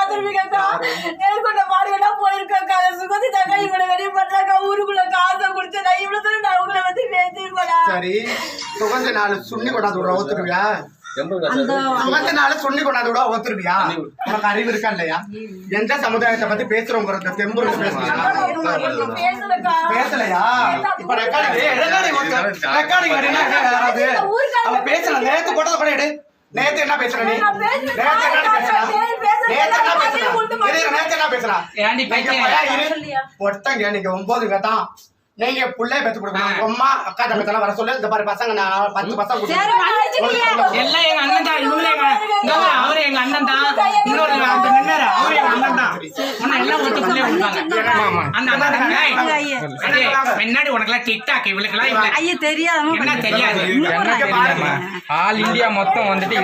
பாத்துருவீங்கக்கா. நேர்கொண்ட மாடுகள்லாம் போயிருக்கக்கா. சுகந்தி தாக்கா இவளை வெளியே பண்றாக்கா. ஊருக்குள்ள காசை குடிச்சு நான் இவ்வளவு தூரம் நான் உங்களை வந்து பேசிருப்பா. சரி சுகந்தி நாலு சுண்ணி கொண்டாந்து விட ஒத்துருவியா? சுகந்தி நாலு சுண்ணி கொண்டாந்து விட ஒத்துருவியா? உனக்கு அறிவு இருக்கா இல்லையா? எந்த சமுதாயத்தை பத்தி பேசுறோங்கிறத தெம்புரு பேசலையா? இப்ப ரெக்கார்டிங் அவ பேசல. நேத்து போட்டத கூட எடு. நேத்து என்ன பேசுற நீ? நேத்து என்ன பேசுறா? ஒட்டங்க நீங்க 9 கேட்டான். நீங்க புள்ளைய பெத்து கொடுக்கணும். அம்மா அக்கா தங்கத்தெல்லாம் வர சொல்லு. இந்த பாரு பசங்க 10 பசங்க எல்லாம் எங்க அண்ணன் தான். இவங்களே அவரு எங்க அண்ணன் தான். இன்னொரு நின்னாரு அவரு எங்க அண்ணன் தான். எல்லாம் ஒட்டு புள்ளைய கொடுப்பாங்க. அந்த அண்ணன் முன்னாடி உனக்கெல்லாம் டிக்டாக் இவளுக்கெல்லாம் ஐயா தெரியாது. என்ன தெரியாது? ஆல் இந்தியா மொத்தம் வந்துட்டு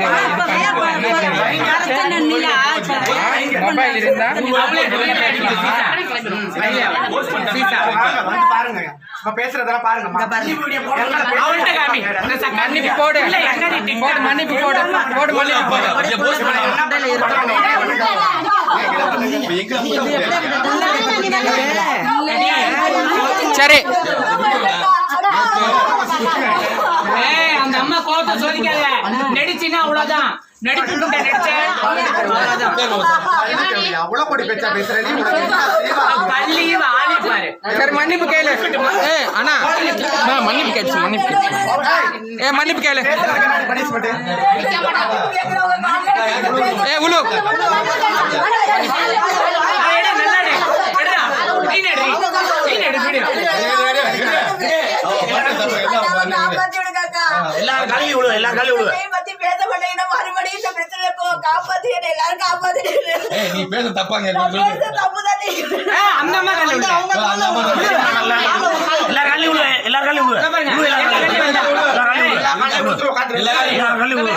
மொபைல் இருந்தா பாருங்க. பேசுறதெல்லாம் பாருங்க. மன்னிப்பு போடு மன்னிப்பு போடு சரி அந்த அம்மா கோபத்தை சோதிக்காத. நடிச்சுன்னா அவ்வளவுதான். சரி மன்னிப்பு கேளு. அண்ணா மன்னிப்பு கேட்ச்சு மன்னிப்பு கேளு. உழு எல்லாரும் கழுவி விடு. எல்லாரும் கழுவி விடு. பேச மாட்டேங்கன்னா மறுபடியும் இந்த பிரச்சனை காப்பாத்தி எல்லாரும் காப்பாத்தி. நீ பேச தப்பாங்க. தப்புதான். அந்த அம்மா கழுவி விடு. எல்லாரும் கழுவி விடு. எல்லாரும் கழுவி விடு.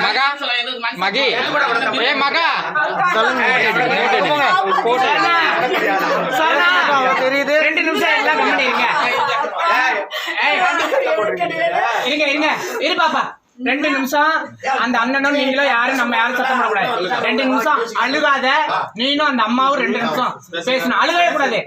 மகா மகி மகா தெரியுது. 2 நிமிஷம் எல்லாம் பண்ணிருங்க. இரு பாப்பா 2 நிமிஷம். அந்த அண்ணனும் நீங்களும் யாரும் நம்ம யாரும் சத்தம் பண்ணக்கூடாது. 2 நிமிஷம் அழுகாத. நீனும் அந்த அம்மாவும் 2 நிமிஷம் பேசணும். அழுகவே கூடாது.